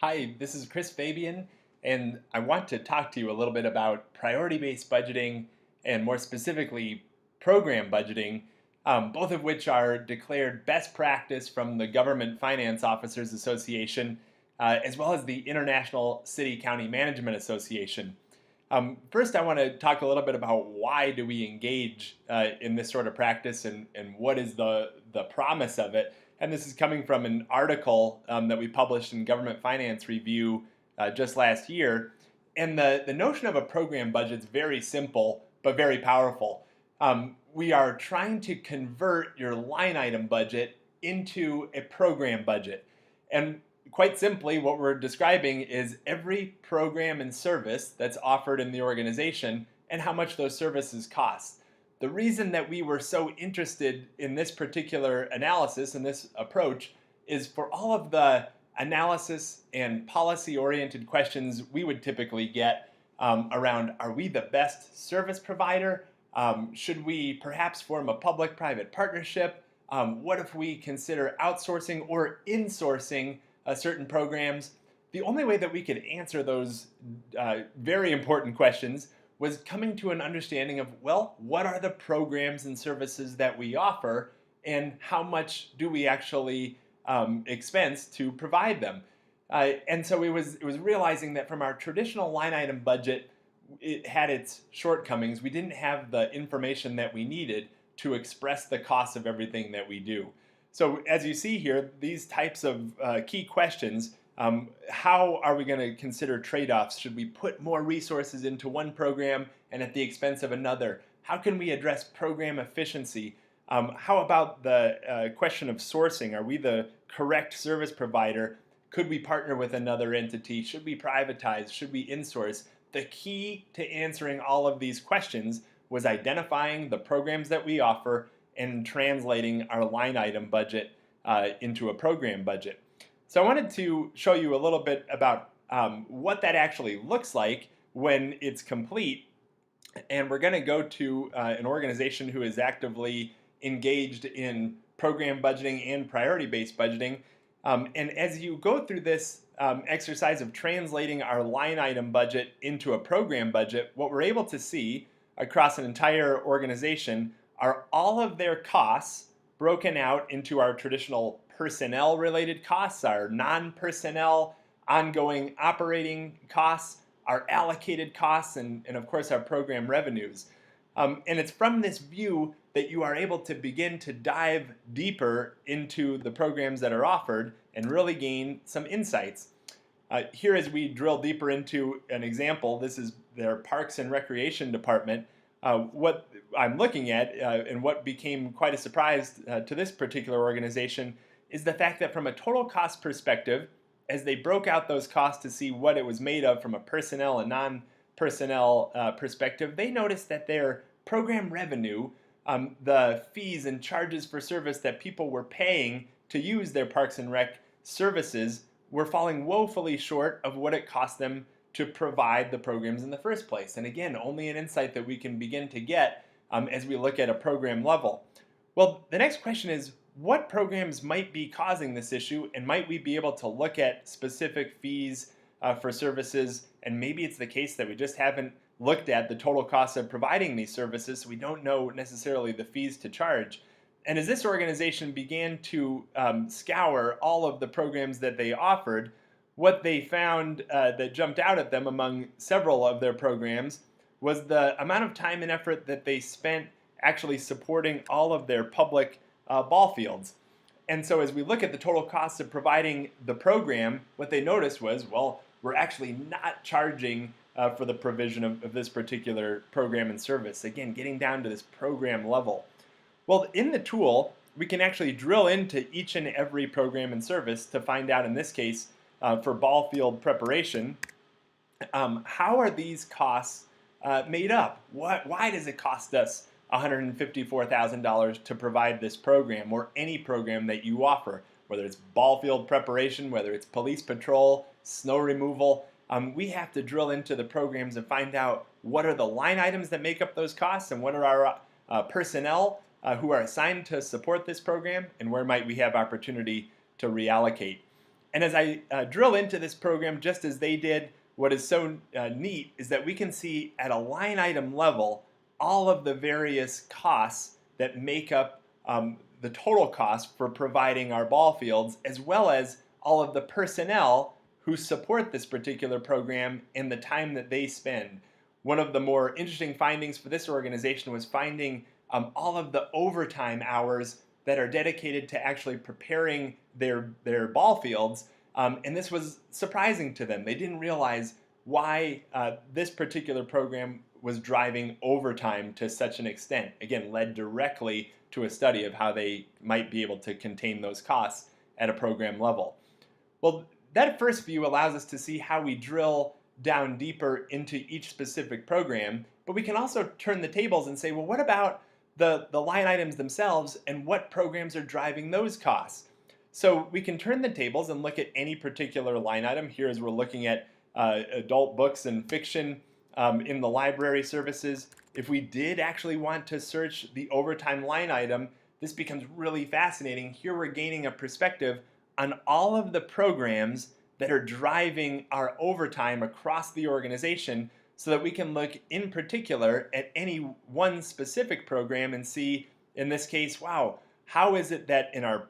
Hi, this is Chris Fabian, and I want to talk to you a little bit about priority-based budgeting and more specifically program budgeting, both of which are declared best practice from the Government Finance Officers Association, as well as the International City County Management Association. First, I want to talk a little bit about why do we engage in this sort of practice and what is the promise of it. And this is coming from an article that we published in Government Finance Review just last year. And the notion of a program budget is very simple, but very powerful. We are trying to convert your line item budget into a program budget. And quite simply, what we're describing is every program and service that's offered in the organization and how much those services cost. The reason that we were so interested in this particular analysis and this approach is for all of the analysis and policy-oriented questions we would typically get around, are we the best service provider? Should we perhaps form a public-private partnership? What if we consider outsourcing or insourcing certain programs? The only way that we could answer those very important questions was coming to an understanding of, well, what are the programs and services that we offer and how much do we actually expense to provide them? And so it was realizing that from our traditional line item budget, it had its shortcomings. We didn't have the information that we needed to express the cost of everything that we do. So as you see here, these types of key questions, how are we going to consider trade-offs? Should we put more resources into one program and at the expense of another? How can we address program efficiency? How about the question of sourcing? Are we the correct service provider? Could we partner with another entity? Should we privatize? Should we insource? The key to answering all of these questions was identifying the programs that we offer and translating our line item budget into a program budget. So I wanted to show you a little bit about what that actually looks like when it's complete. And we're going to go to an organization who is actively engaged in program budgeting and priority-based budgeting. And as you go through this exercise of translating our line item budget into a program budget, what we're able to see across an entire organization are all of their costs broken out into our traditional personnel-related costs, our non-personnel ongoing operating costs, our allocated costs, and of course our program revenues. And it's from this view that you are able to begin to dive deeper into the programs that are offered and really gain some insights. Here, as we drill deeper into an example, this is their Parks and Recreation Department. What I'm looking at and what became quite a surprise to this particular organization is the fact that from a total cost perspective, as they broke out those costs to see what it was made of from a personnel and non-personnel perspective, they noticed that their program revenue, the fees and charges for service that people were paying to use their Parks and Rec services, were falling woefully short of what it cost them to provide the programs in the first place. And again, only an insight that we can begin to get as we look at a program level. Well, the next question is, what programs might be causing this issue, and might we be able to look at specific fees for services? And maybe it's the case that we just haven't looked at the total cost of providing these services, so we don't know necessarily the fees to charge. And as this organization began to scour all of the programs that they offered, what they found that jumped out at them among several of their programs was the amount of time and effort that they spent actually supporting all of their public ball fields. And so as we look at the total cost of providing the program, what they noticed was, well, we're actually not charging for the provision of this particular program and service. Again, getting down to this program level. Well, in the tool, we can actually drill into each and every program and service to find out, in this case, for ball field preparation, how are these costs made up? Why does it cost us $154,000 to provide this program, or any program that you offer, whether it's ball field preparation, whether it's police patrol, snow removal? We have to drill into the programs and find out what are the line items that make up those costs, and what are our personnel who are assigned to support this program, and where might we have opportunity to reallocate. And as I drill into this program, just as they did, what is so neat is that we can see at a line item level all of the various costs that make up the total cost for providing our ball fields, as well as all of the personnel who support this particular program and the time that they spend. One of the more interesting findings for this organization was finding all of the overtime hours that are dedicated to actually preparing their ball fields. And this was surprising to them. They didn't realize why this particular program was driving overtime to such an extent. Again, led directly to a study of how they might be able to contain those costs at a program level. Well, that first view allows us to see how we drill down deeper into each specific program, but we can also turn the tables and say, well, what about the line items themselves and what programs are driving those costs? So we can turn the tables and look at any particular line item. Here as we're looking at adult books and fiction in the library services. If we did actually want to search the overtime line item, this becomes really fascinating. Here we're gaining a perspective on all of the programs that are driving our overtime across the organization so that we can look in particular at any one specific program and see, in this case, wow, how is it that in our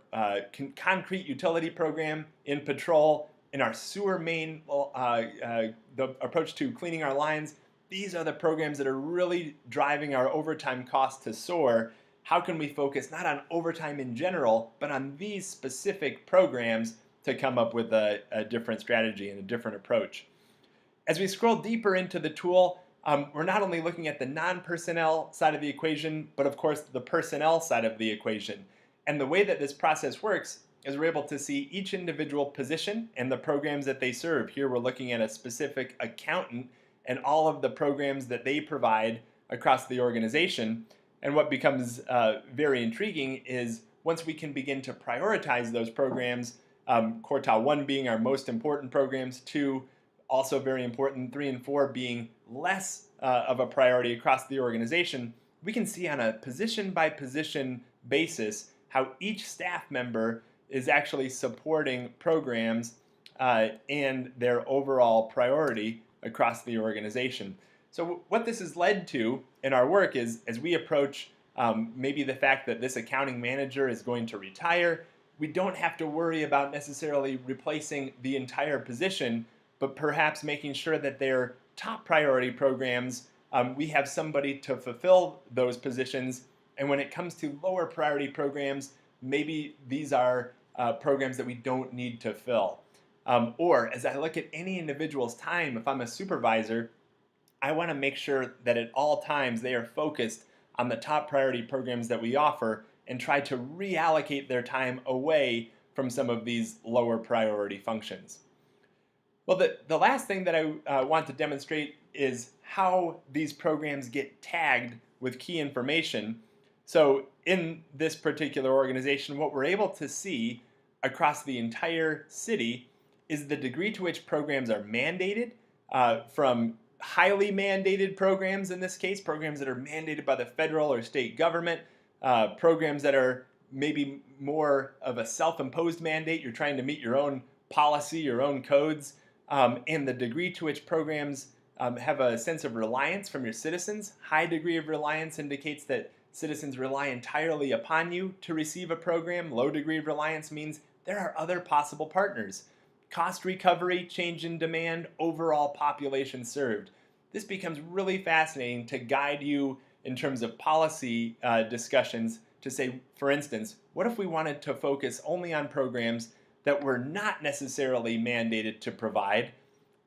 concrete utility program, in patrol, in our sewer main, the approach to cleaning our lines, these are the programs that are really driving our overtime costs to soar. How can we focus not on overtime in general, but on these specific programs to come up with a different strategy and a different approach? As we scroll deeper into the tool, we're not only looking at the non-personnel side of the equation, but of course the personnel side of the equation. And the way that this process works is we're able to see each individual position and the programs that they serve. Here we're looking at a specific accountant and all of the programs that they provide across the organization. And what becomes very intriguing is once we can begin to prioritize those programs, quartile 1 being our most important programs, 2 also very important, 3 and 4 being less of a priority across the organization, we can see on a position by position basis how each staff member is actually supporting programs and their overall priority across the organization. So what this has led to in our work is as we approach maybe the fact that this accounting manager is going to retire, we don't have to worry about necessarily replacing the entire position, but perhaps making sure that their top priority programs, we have somebody to fulfill those positions. And when it comes to lower priority programs, maybe these are programs that we don't need to fill. Or as I look at any individual's time, if I'm a supervisor, I want to make sure that at all times they are focused on the top priority programs that we offer and try to reallocate their time away from some of these lower priority functions. Well, the last thing that I want to demonstrate is how these programs get tagged with key information. So in this particular organization, what we're able to see across the entire city is the degree to which programs are mandated, from highly mandated programs, in this case, programs that are mandated by the federal or state government, programs that are maybe more of a self-imposed mandate, you're trying to meet your own policy, your own codes, and the degree to which programs have a sense of reliance from your citizens. High degree of reliance indicates that citizens rely entirely upon you to receive a program. Low degree of reliance means there are other possible partners. Cost recovery, change in demand, overall population served. This becomes really fascinating to guide you in terms of policy discussions to say, for instance, what if we wanted to focus only on programs that we're not necessarily mandated to provide?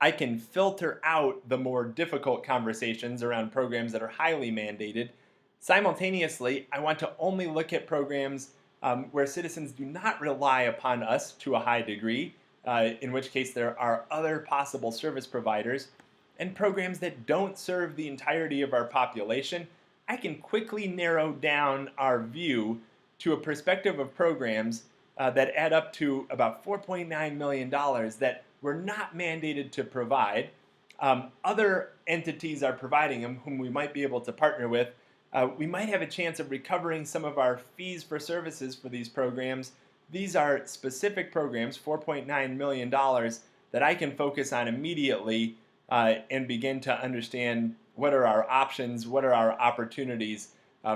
I can filter out the more difficult conversations around programs that are highly mandated. Simultaneously, I want to only look at programs where citizens do not rely upon us to a high degree, in which case there are other possible service providers, and programs that don't serve the entirety of our population. I can quickly narrow down our view to a perspective of programs that add up to about $4.9 million that we're not mandated to provide. Other entities are providing them whom we might be able to partner with. We might have a chance of recovering some of our fees for services for these programs these are specific programs, $4.9 million, that I can focus on immediately and begin to understand what are our options, what are our opportunities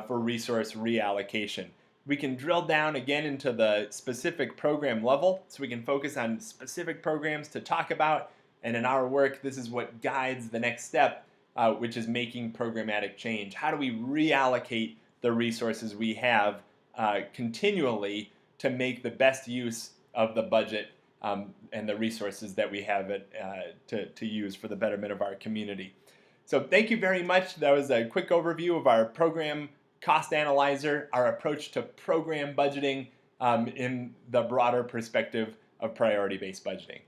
for resource reallocation. We can drill down again into the specific program level, so we can focus on specific programs to talk about. And in our work, this is what guides the next step, which is making programmatic change. How do we reallocate the resources we have continually to make the best use of the budget and the resources that we have to use for the betterment of our community? So thank you very much. That was a quick overview of our program cost analyzer, our approach to program budgeting in the broader perspective of priority-based budgeting.